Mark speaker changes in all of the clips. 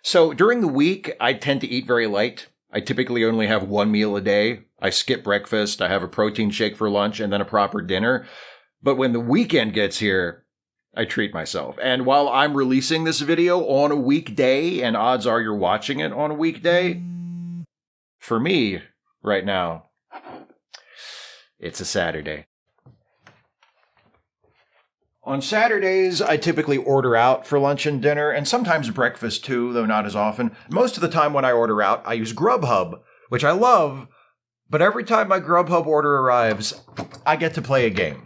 Speaker 1: So during the week, I tend to eat very light. I typically only have one meal a day. I skip breakfast. I have a protein shake for lunch and then a proper dinner. But when the weekend gets here, I treat myself. And while I'm releasing this video on a weekday, and odds are you're watching it on a weekday, for me, right now, it's a Saturday. On Saturdays, I typically order out for lunch and dinner, and sometimes breakfast too, though not as often. Most of the time when I order out, I use Grubhub, which I love, but every time my Grubhub order arrives, I get to play a game.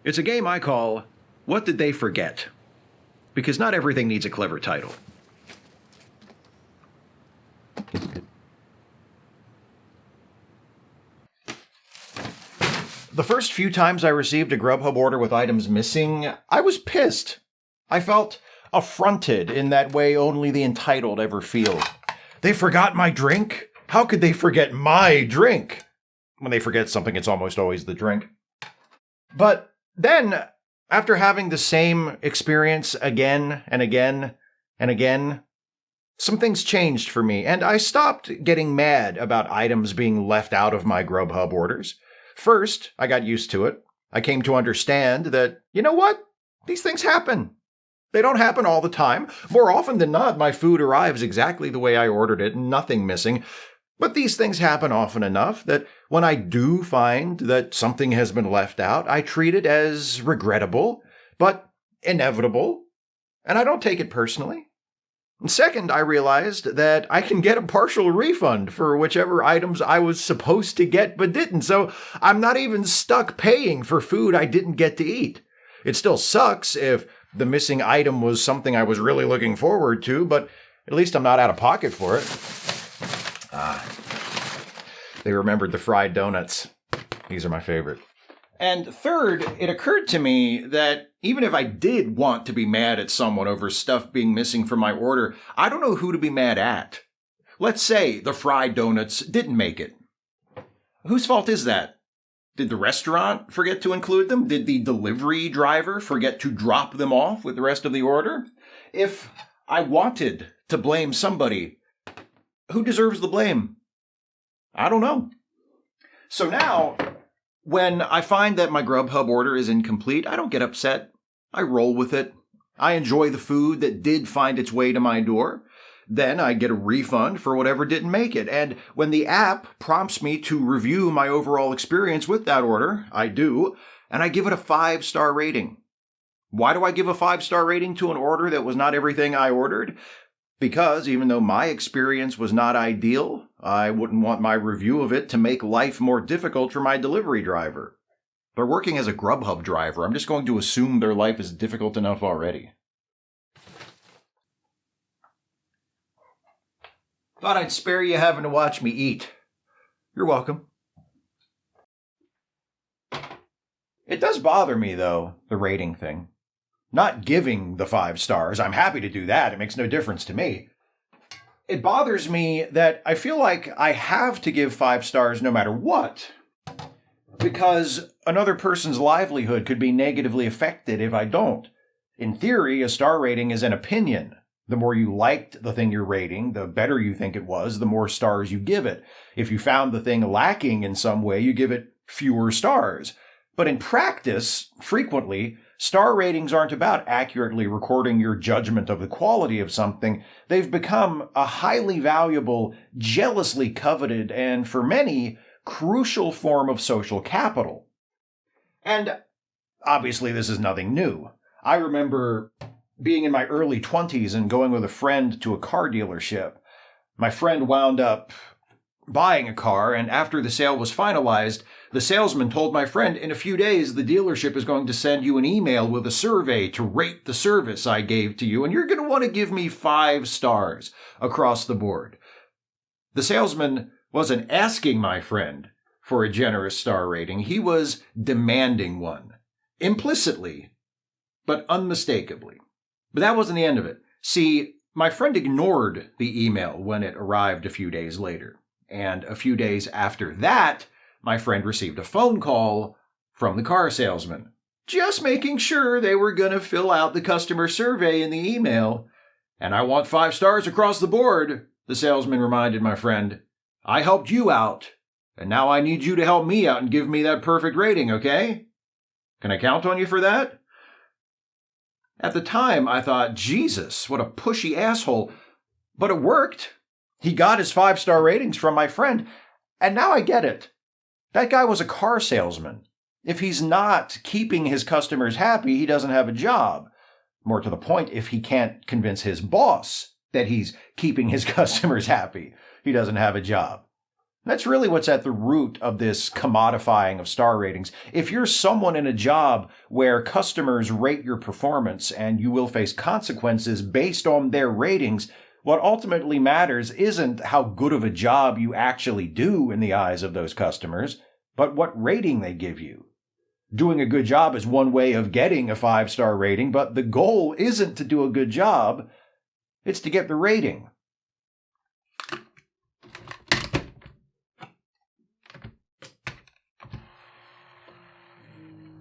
Speaker 1: It's a game I call, What Did They Forget? Because not everything needs a clever title. The first few times I received a Grubhub order with items missing, I was pissed. I felt affronted in that way only the entitled ever feel. They forgot my drink? How could they forget my drink? When they forget something, it's almost always the drink. But then, after having the same experience again and again and again, some things changed for me, and I stopped getting mad about items being left out of my Grubhub orders. First, I got used to it. I came to understand that, you know what? These things happen. They don't happen all the time. More often than not, my food arrives exactly the way I ordered it, nothing missing. But these things happen often enough that when I do find that something has been left out, I treat it as regrettable, but inevitable, and I don't take it personally. And second, I realized that I can get a partial refund for whichever items I was supposed to get but didn't, so I'm not even stuck paying for food I didn't get to eat. It still sucks if the missing item was something I was really looking forward to, but at least I'm not out of pocket for it. They remembered the fried donuts. These are my favorite. And third, it occurred to me that even if I did want to be mad at someone over stuff being missing from my order, I don't know who to be mad at. Let's say the fried donuts didn't make it. Whose fault is that? Did the restaurant forget to include them? Did the delivery driver forget to drop them off with the rest of the order? If I wanted to blame somebody, who deserves the blame? I don't know. So now, when I find that my Grubhub order is incomplete, I don't get upset. I roll with it. I enjoy the food that did find its way to my door. Then I get a refund for whatever didn't make it. And when the app prompts me to review my overall experience with that order, I do, and I give it a 5-star rating. Why do I give a 5-star rating to an order that was not everything I ordered? Because even though my experience was not ideal, I wouldn't want my review of it to make life more difficult for my delivery driver. They're working as a Grubhub driver. I'm just going to assume their life is difficult enough already. Thought I'd spare you having to watch me eat. You're welcome. It does bother me, though, the rating thing. Not giving the 5 stars. I'm happy to do that. It makes no difference to me. It bothers me that I feel like I have to give 5 stars no matter what, because another person's livelihood could be negatively affected if I don't. In theory, a star rating is an opinion. The more you liked the thing you're rating, the better you think it was, the more stars you give it. If you found the thing lacking in some way, you give it fewer stars. But in practice, frequently, star ratings aren't about accurately recording your judgment of the quality of something. They've become a highly valuable, jealously coveted, and for many, crucial form of social capital. And obviously this is nothing new. I remember being in my early 20s and going with a friend to a car dealership. My friend wound up buying a car, and after the sale was finalized, the salesman told my friend, in a few days, the dealership is going to send you an email with a survey to rate the service I gave to you, and you're going to want to give me 5 stars across the board. The salesman wasn't asking my friend for a generous star rating. He was demanding one, implicitly, but unmistakably. But that wasn't the end of it. See, my friend ignored the email when it arrived a few days later. And a few days after that, my friend received a phone call from the car salesman. just making sure they were going to fill out the customer survey in the email. And I want 5 stars across the board, the salesman reminded my friend. I helped you out, and now I need you to help me out and give me that perfect rating, okay? Can I count on you for that? At the time, I thought, Jesus, what a pushy asshole. But it worked. He got his 5-star ratings from my friend, and now I get it. That guy was a car salesman. If he's not keeping his customers happy, he doesn't have a job. More to the point, if he can't convince his boss that he's keeping his customers happy, he doesn't have a job. That's really what's at the root of this commodifying of star ratings. If you're someone in a job where customers rate your performance and you will face consequences based on their ratings, what ultimately matters isn't how good of a job you actually do in the eyes of those customers, but what rating they give you. Doing a good job is one way of getting a 5-star rating, but the goal isn't to do a good job, it's to get the rating.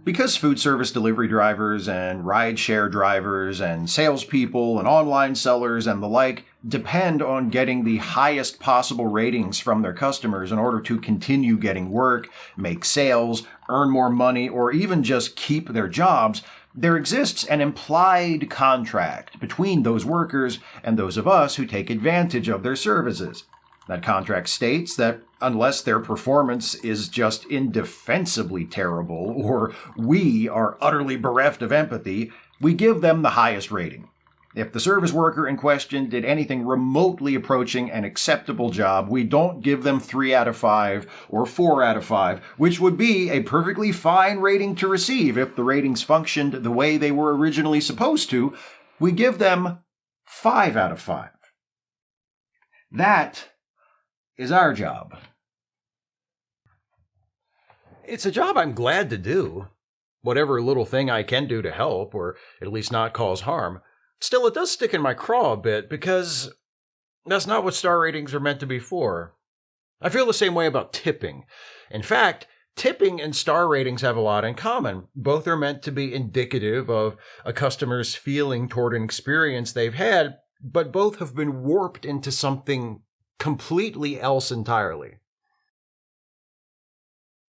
Speaker 1: Because food service delivery drivers and rideshare drivers and salespeople and online sellers and the like depend on getting the highest possible ratings from their customers in order to continue getting work, make sales, earn more money, or even just keep their jobs, there exists an implied contract between those workers and those of us who take advantage of their services. That contract states that unless their performance is just indefensibly terrible or we are utterly bereft of empathy, we give them the highest rating. If the service worker in question did anything remotely approaching an acceptable job, we don't give them 3 out of 5 or 4 out of 5, which would be a perfectly fine rating to receive if the ratings functioned the way they were originally supposed to. We give them 5 out of 5. That is our job. It's a job I'm glad to do. Whatever little thing I can do to help, or at least not cause harm. Still, it does stick in my craw a bit, because that's not what star ratings are meant to be for. I feel the same way about tipping. In fact, tipping and star ratings have a lot in common. Both are meant to be indicative of a customer's feeling toward an experience they've had, but both have been warped into something completely else entirely.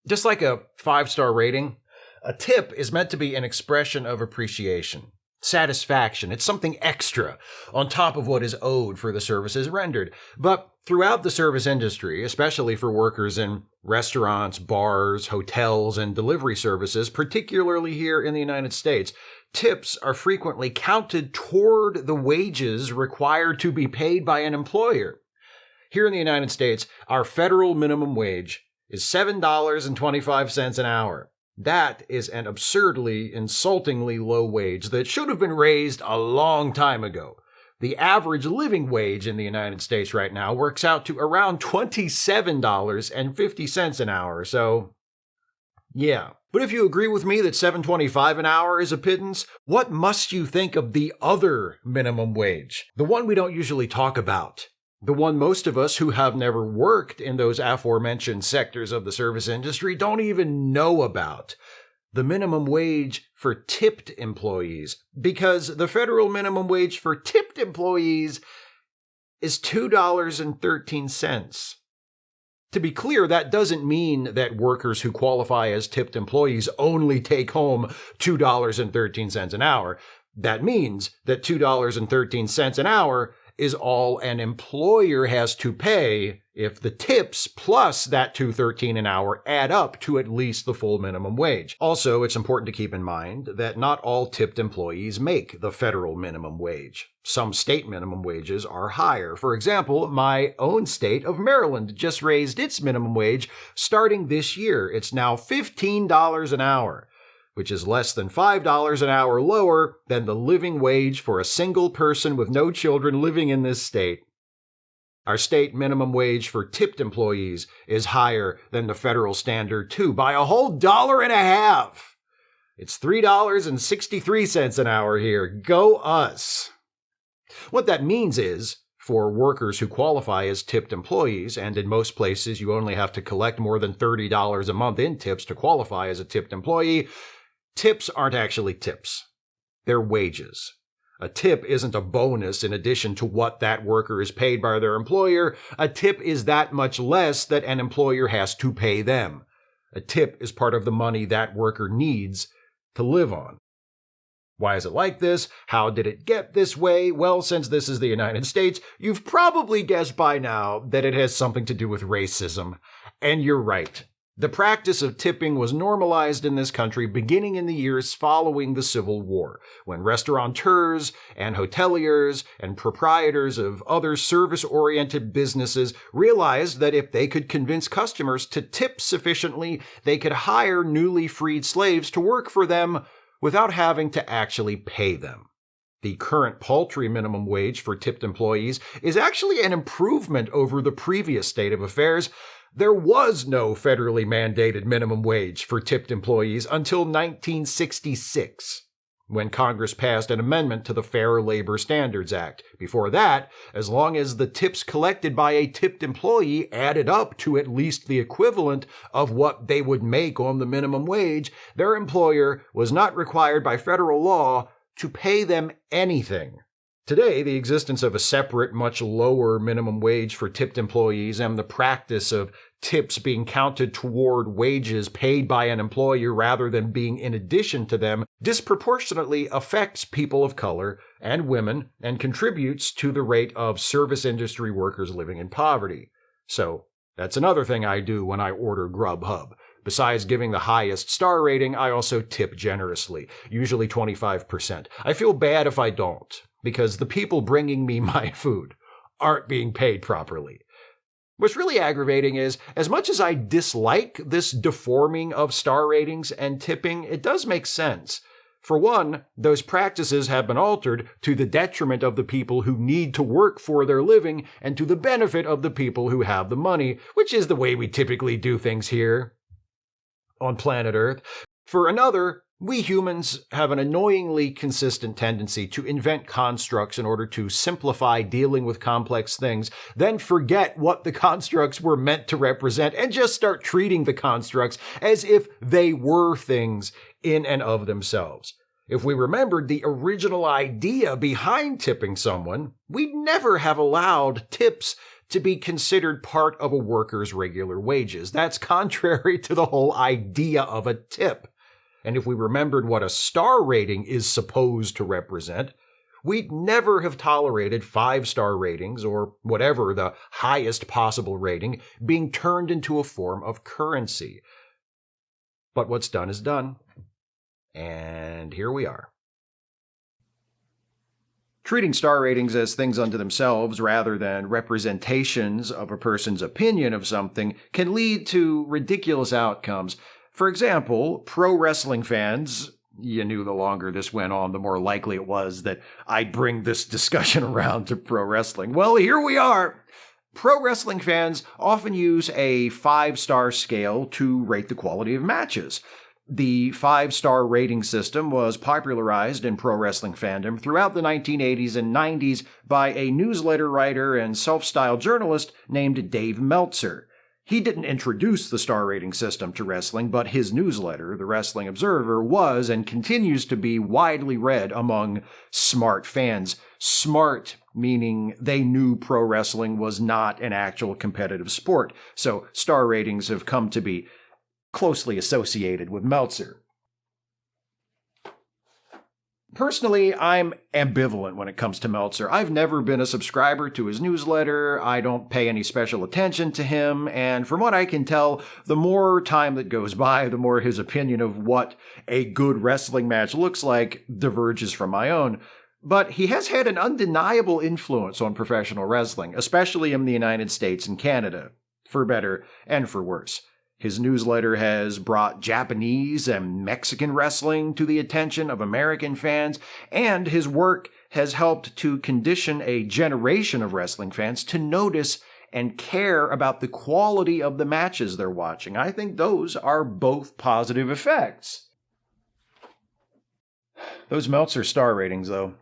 Speaker 1: Just like a 5-star rating, a tip is meant to be an expression of appreciation, satisfaction. It's something extra on top of what is owed for the services rendered. But throughout the service industry, especially for workers in restaurants, bars, hotels, and delivery services, particularly here in the United States, tips are frequently counted toward the wages required to be paid by an employer. Here in the United States, our federal minimum wage is $7.25 an hour. That is an absurdly, insultingly low wage that should have been raised a long time ago. The average living wage in the United States right now works out to around $27.50 an hour, so yeah. But if you agree with me that $7.25 an hour is a pittance, what must you think of the other minimum wage? The one we don't usually talk about. The one most of us who have never worked in those aforementioned sectors of the service industry don't even know about. The minimum wage for tipped employees. Because the federal minimum wage for tipped employees is $2.13. To be clear, that doesn't mean that workers who qualify as tipped employees only take home $2.13 an hour. That means that $2.13 an hour is all an employer has to pay if the tips plus that $2.13 an hour add up to at least the full minimum wage. Also, it's important to keep in mind that not all tipped employees make the federal minimum wage. Some state minimum wages are higher. For example, my own state of Maryland just raised its minimum wage starting this year. It's now $15 an hour, which is less than $5 an hour lower than the living wage for a single person with no children living in this state. Our state minimum wage for tipped employees is higher than the federal standard, too, by a whole $1.50. It's $3.63 an hour here. Go us. What that means is, for workers who qualify as tipped employees, and in most places you only have to collect more than $30 a month in tips to qualify as a tipped employee, Tips aren't actually tips. They're wages. A tip isn't a bonus in addition to what that worker is paid by their employer. A tip is that much less that an employer has to pay them. A tip is part of the money that worker needs to live on. Why is it like this? How did it get this way? Well, since this is the United States, you've probably guessed by now that it has something to do with racism. And you're right. The practice of tipping was normalized in this country beginning in the years following the Civil War, when restaurateurs and hoteliers and proprietors of other service-oriented businesses realized that if they could convince customers to tip sufficiently, they could hire newly freed slaves to work for them without having to actually pay them. The current paltry minimum wage for tipped employees is actually an improvement over the previous state of affairs. There was no federally mandated minimum wage for tipped employees until 1966, when Congress passed an amendment to the Fair Labor Standards Act. Before that, as long as the tips collected by a tipped employee added up to at least the equivalent of what they would make on the minimum wage, their employer was not required by federal law to pay them anything. Today, the existence of a separate, much lower minimum wage for tipped employees and the practice of tips being counted toward wages paid by an employer rather than being in addition to them disproportionately affects people of color and women and contributes to the rate of service industry workers living in poverty. So, that's another thing I do when I order Grubhub. Besides giving the highest star rating, I also tip generously, usually 25%. I feel bad if I don't, because the people bringing me my food aren't being paid properly. What's really aggravating is, as much as I dislike this deforming of star ratings and tipping, it does make sense. For one, those practices have been altered to the detriment of the people who need to work for their living and to the benefit of the people who have the money, which is the way we typically do things here on planet Earth. For another, we humans have an annoyingly consistent tendency to invent constructs in order to simplify dealing with complex things, then forget what the constructs were meant to represent and just start treating the constructs as if they were things in and of themselves. If we remembered the original idea behind tipping someone, we'd never have allowed tips to be considered part of a worker's regular wages. That's contrary to the whole idea of a tip. And if we remembered what a star rating is supposed to represent, we'd never have tolerated 5-star ratings, or whatever the highest possible rating, being turned into a form of currency. But what's done is done. And here we are. Treating star ratings as things unto themselves rather than representations of a person's opinion of something can lead to ridiculous outcomes. For example, pro wrestling fans, you knew the longer this went on, the more likely it was that I'd bring this discussion around to pro wrestling. Well, here we are. Pro wrestling fans often use a 5-star scale to rate the quality of matches. The 5-star rating system was popularized in pro wrestling fandom throughout the 1980s and 90s by a newsletter writer and self-styled journalist named Dave Meltzer. He didn't introduce the star rating system to wrestling, but his newsletter, The Wrestling Observer, was and continues to be widely read among smart fans. Smart meaning they knew pro wrestling was not an actual competitive sport, so star ratings have come to be closely associated with Meltzer. Personally, I'm ambivalent when it comes to Meltzer. I've never been a subscriber to his newsletter, I don't pay any special attention to him, and from what I can tell, the more time that goes by, the more his opinion of what a good wrestling match looks like diverges from my own. But he has had an undeniable influence on professional wrestling, especially in the United States and Canada, for better and for worse. His newsletter has brought Japanese and Mexican wrestling to the attention of American fans, and his work has helped to condition a generation of wrestling fans to notice and care about the quality of the matches they're watching. I think those are both positive effects. Those Meltzer star ratings, though.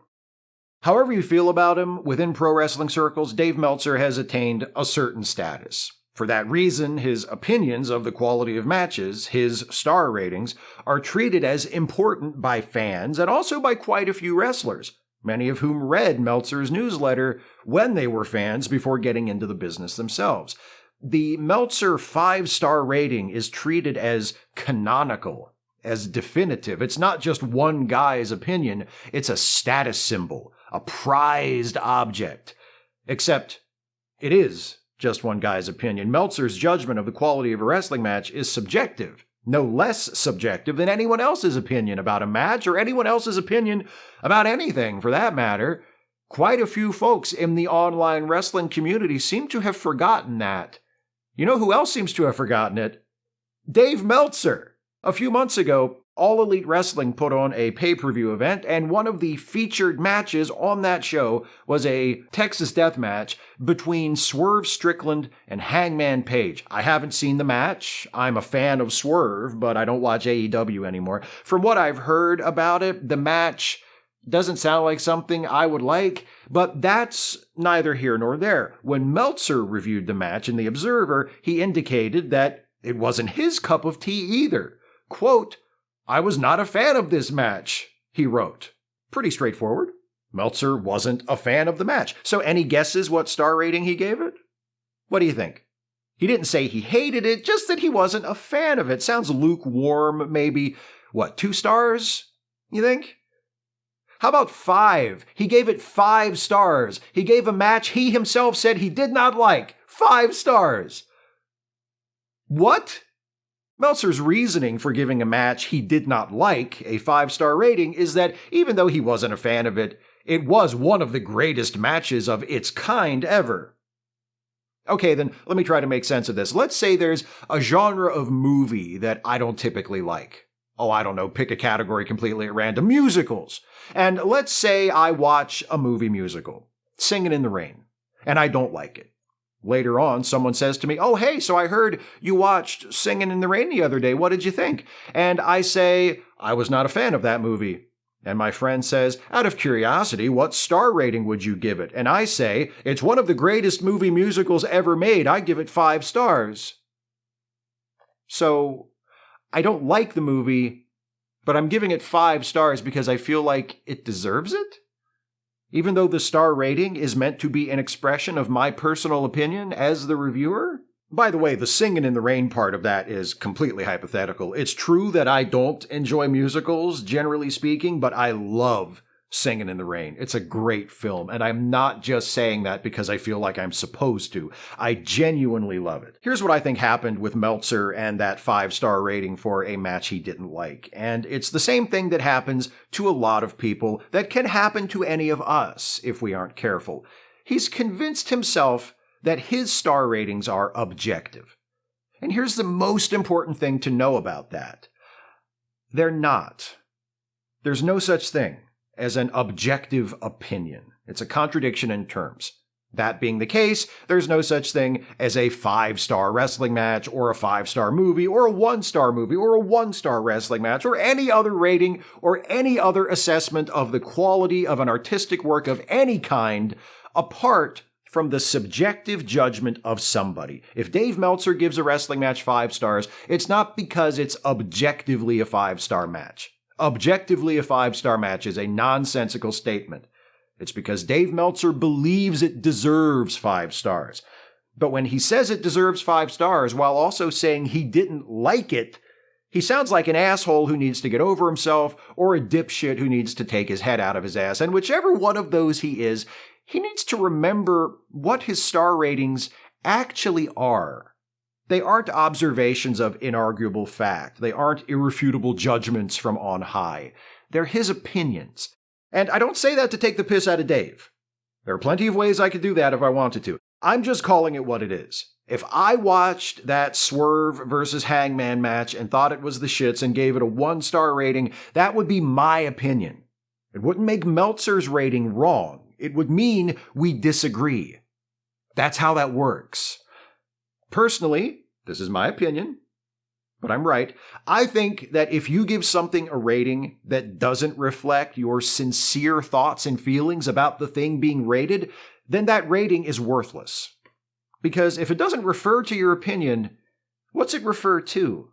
Speaker 1: However you feel about him, within pro wrestling circles, Dave Meltzer has attained a certain status. For that reason, his opinions of the quality of matches, his star ratings, are treated as important by fans and also by quite a few wrestlers, many of whom read Meltzer's newsletter when they were fans before getting into the business themselves. The Meltzer 5-star rating is treated as canonical, as definitive. It's not just one guy's opinion, it's a status symbol, a prized object. Except, it is just one guy's opinion. Meltzer's judgment of the quality of a wrestling match is subjective, no less subjective than anyone else's opinion about a match or anyone else's opinion about anything, for that matter. Quite a few folks in the online wrestling community seem to have forgotten that. You know who else seems to have forgotten it? Dave Meltzer. A few months ago, All Elite Wrestling put on a pay-per-view event, and one of the featured matches on that show was a Texas death match between Swerve Strickland and Hangman Page. I haven't seen the match. I'm a fan of Swerve, but I don't watch AEW anymore. From what I've heard about it, the match doesn't sound like something I would like, but that's neither here nor there. When Meltzer reviewed the match in The Observer, he indicated that it wasn't his cup of tea either. Quote, "I was not a fan of this match," he wrote. Pretty straightforward. Meltzer wasn't a fan of the match. So any guesses what star rating he gave it? What do you think? He didn't say he hated it, just that he wasn't a fan of it. Sounds lukewarm, maybe. What, 2 stars, you think? How about 5? He gave it 5 stars. He gave a match he himself said he did not like. 5 stars. What? Meltzer's reasoning for giving a match he did not like a 5-star rating is that even though he wasn't a fan of it, it was one of the greatest matches of its kind ever. Okay, then let me try to make sense of this. Let's say there's a genre of movie that I don't typically like. Oh, I don't know, pick a category completely at random. Musicals. And let's say I watch a movie musical, Singin' in the Rain, and I don't like it. Later on, someone says to me, "Oh, hey, so I heard you watched Singin' in the Rain the other day. What did you think?" And I say, "I was not a fan of that movie." And my friend says, "Out of curiosity, what star rating would you give it?" And I say, "It's one of the greatest movie musicals ever made. I give it 5 stars. So, I don't like the movie, but I'm giving it 5 stars because I feel like it deserves it? Even though the star rating is meant to be an expression of my personal opinion as the reviewer? By the way, the Singin' in the Rain part of that is completely hypothetical. It's true that I don't enjoy musicals, generally speaking, but I love Singin' in the Rain. It's a great film, and I'm not just saying that because I feel like I'm supposed to. I genuinely love it. Here's what I think happened with Meltzer and that 5-star rating for a match he didn't like. And it's the same thing that happens to a lot of people, that can happen to any of us if we aren't careful. He's convinced himself that his star ratings are objective. And here's the most important thing to know about that. They're not. There's no such thing as an objective opinion. It's a contradiction in terms. That being the case, there's no such thing as a 5-star wrestling match, or a 5-star movie, or a 1-star movie, or a 1-star wrestling match, or any other rating, or any other assessment of the quality of an artistic work of any kind, apart from the subjective judgment of somebody. If Dave Meltzer gives a wrestling match 5 stars, it's not because it's objectively a 5-star match. Objectively, a 5-star match is a nonsensical statement. It's because Dave Meltzer believes it deserves 5 stars. But when he says it deserves 5 stars while also saying he didn't like it, he sounds like an asshole who needs to get over himself, or a dipshit who needs to take his head out of his ass. And whichever one of those he is, he needs to remember what his star ratings actually are. They aren't observations of inarguable fact. They aren't irrefutable judgments from on high. They're his opinions. And I don't say that to take the piss out of Dave. There are plenty of ways I could do that if I wanted to. I'm just calling it what it is. If I watched that Swerve versus Hangman match and thought it was the shits and gave it a 1-star rating, that would be my opinion. It wouldn't make Meltzer's rating wrong. It would mean we disagree. That's how that works. Personally, this is my opinion, but I'm right. I think that if you give something a rating that doesn't reflect your sincere thoughts and feelings about the thing being rated, then that rating is worthless. Because if it doesn't refer to your opinion, what's it refer to?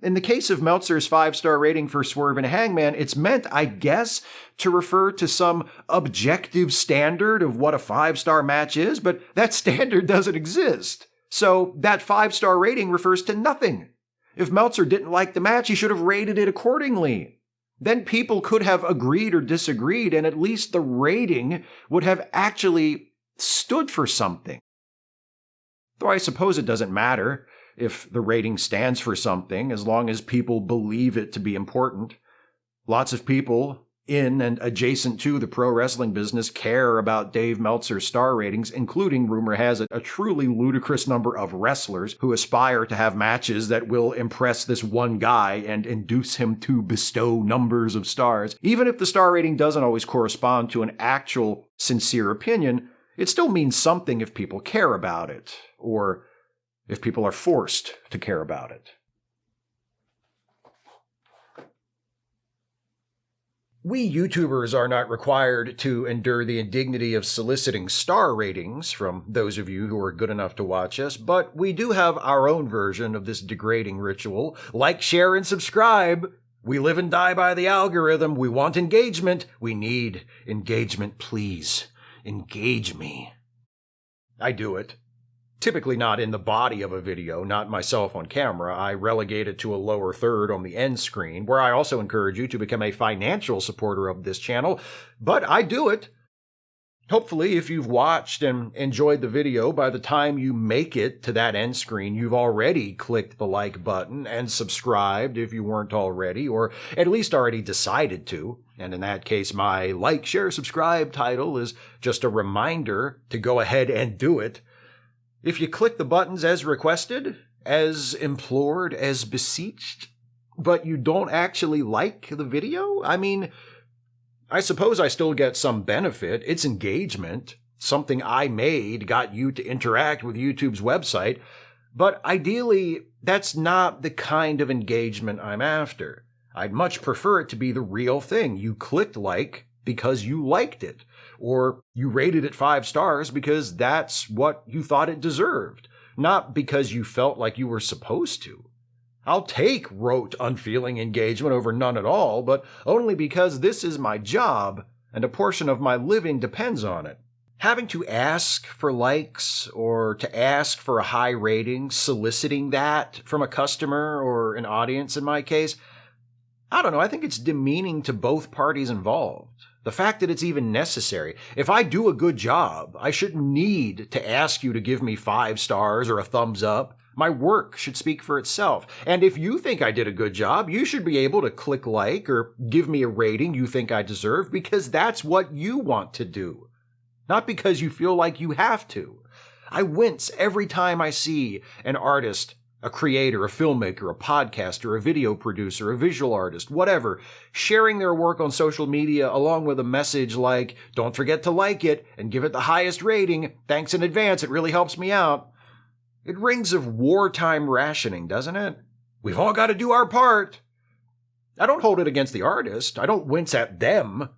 Speaker 1: In the case of Meltzer's 5-star rating for Swerve and Hangman, it's meant, I guess, to refer to some objective standard of what a 5-star match is, but that standard doesn't exist. So that 5-star rating refers to nothing. If Meltzer didn't like the match, he should have rated it accordingly. Then people could have agreed or disagreed, and at least the rating would have actually stood for something. Though I suppose it doesn't matter if the rating stands for something, as long as people believe it to be important. Lots of people in and adjacent to the pro wrestling business care about Dave Meltzer's star ratings, including, rumor has it, a truly ludicrous number of wrestlers who aspire to have matches that will impress this one guy and induce him to bestow numbers of stars. Even if the star rating doesn't always correspond to an actual sincere opinion, it still means something if people care about it, or if people are forced to care about it. We YouTubers are not required to endure the indignity of soliciting star ratings from those of you who are good enough to watch us, but we do have our own version of this degrading ritual. Like, share, and subscribe. We live and die by the algorithm. We want engagement. We need engagement, please. Engage me. I do it. Typically not in the body of a video, not myself on camera. I relegate it to a lower third on the end screen, where I also encourage you to become a financial supporter of this channel, but I do it. Hopefully, if you've watched and enjoyed the video, by the time you make it to that end screen, you've already clicked the like button and subscribed if you weren't already, or at least already decided to. And in that case, my like, share, subscribe title is just a reminder to go ahead and do it. If you click the buttons as requested, as implored, as beseeched, but you don't actually like the video, I mean, I suppose I still get some benefit. It's engagement. Something I made got you to interact with YouTube's website, but ideally, that's not the kind of engagement I'm after. I'd much prefer it to be the real thing. You clicked like because you liked it, or you rated it 5 stars because that's what you thought it deserved, not because you felt like you were supposed to. I'll take rote, unfeeling engagement over none at all, but only because this is my job, and a portion of my living depends on it. Having to ask for likes, or to ask for a high rating, soliciting that from a customer or an audience in my case, I don't know, I think it's demeaning to both parties involved. The fact that it's even necessary. If I do a good job, I shouldn't need to ask you to give me 5 stars or a thumbs up. My work should speak for itself. And if you think I did a good job, you should be able to click like or give me a rating you think I deserve, because that's what you want to do, not because you feel like you have to. I wince every time I see an artist, a creator, a filmmaker, a podcaster, a video producer, a visual artist, whatever, sharing their work on social media along with a message like, don't forget to like it and give it the highest rating. Thanks in advance. It really helps me out. It rings of wartime rationing, doesn't it? We've all got to do our part. I don't hold it against the artist. I don't wince at them.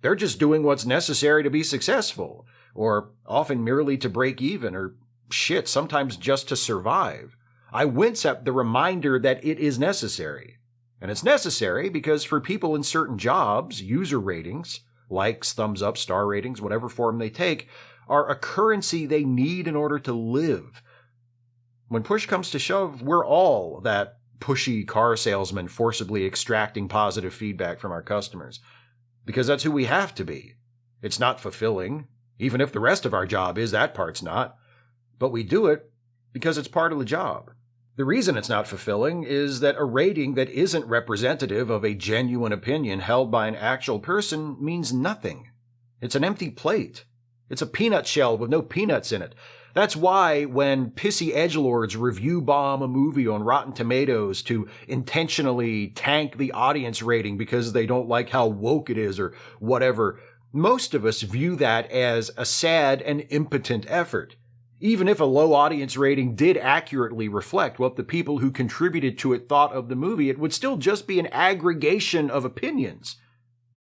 Speaker 1: They're just doing what's necessary to be successful, or often merely to break even, or shit, sometimes just to survive. I wince at the reminder that it is necessary. And it's necessary because for people in certain jobs, user ratings, likes, thumbs up, star ratings, whatever form they take, are a currency they need in order to live. When push comes to shove, we're all that pushy car salesman forcibly extracting positive feedback from our customers. Because that's who we have to be. It's not fulfilling, even if the rest of our job is, that part's not. But we do it because it's part of the job. The reason it's not fulfilling is that a rating that isn't representative of a genuine opinion held by an actual person means nothing. It's an empty plate. It's a peanut shell with no peanuts in it. That's why when pissy edgelords review bomb a movie on Rotten Tomatoes to intentionally tank the audience rating because they don't like how woke it is or whatever, most of us view that as a sad and impotent effort. Even if a low audience rating did accurately reflect what the people who contributed to it thought of the movie, it would still just be an aggregation of opinions.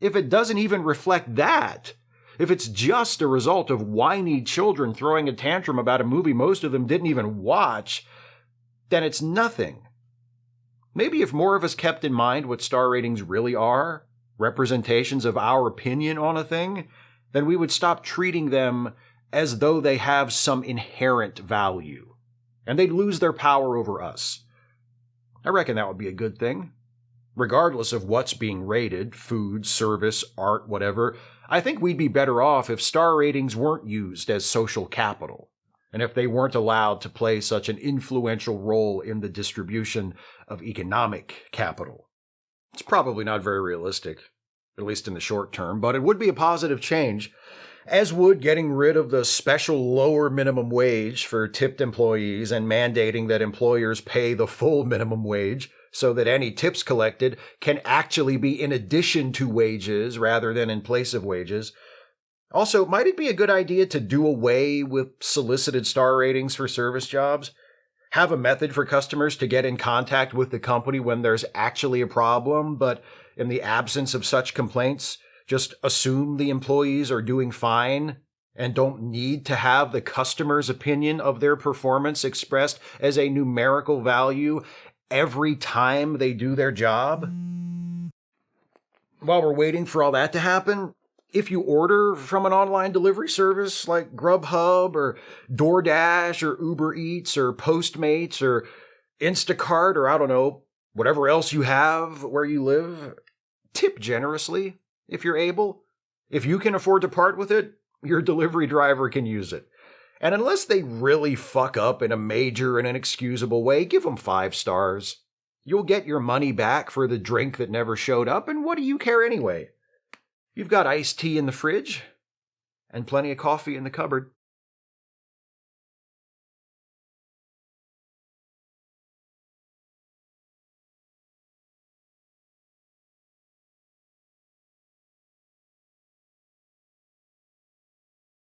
Speaker 1: If it doesn't even reflect that, If it's just a result of whiny children throwing a tantrum about a movie most of them didn't even watch, then it's nothing. Maybe if more of us kept in mind what star ratings really are, representations of our opinion on a thing, then we would stop treating them as though they have some inherent value, and they'd lose their power over us. I reckon that would be a good thing. Regardless of what's being rated, food, service, art, whatever, I think we'd be better off if star ratings weren't used as social capital, and if they weren't allowed to play such an influential role in the distribution of economic capital. It's probably not very realistic, at least in the short term, but it would be a positive change, as would getting rid of the special lower minimum wage for tipped employees and mandating that employers pay the full minimum wage so that any tips collected can actually be in addition to wages rather than in place of wages. Also, might it be a good idea to do away with solicited star ratings for service jobs? Have a method for customers to get in contact with the company when there's actually a problem, but in the absence of such complaints, just assume the employees are doing fine and don't need to have the customer's opinion of their performance expressed as a numerical value every time they do their job? While we're waiting for all that to happen, if you order from an online delivery service like Grubhub or DoorDash or Uber Eats or Postmates or Instacart or I don't know, whatever else you have where you live, tip generously if you're able. If you can afford to part with it, your delivery driver can use it. And unless they really fuck up in a major and inexcusable way, give them 5 stars. You'll get your money back for the drink that never showed up, and what do you care anyway? You've got iced tea in the fridge and plenty of coffee in the cupboard.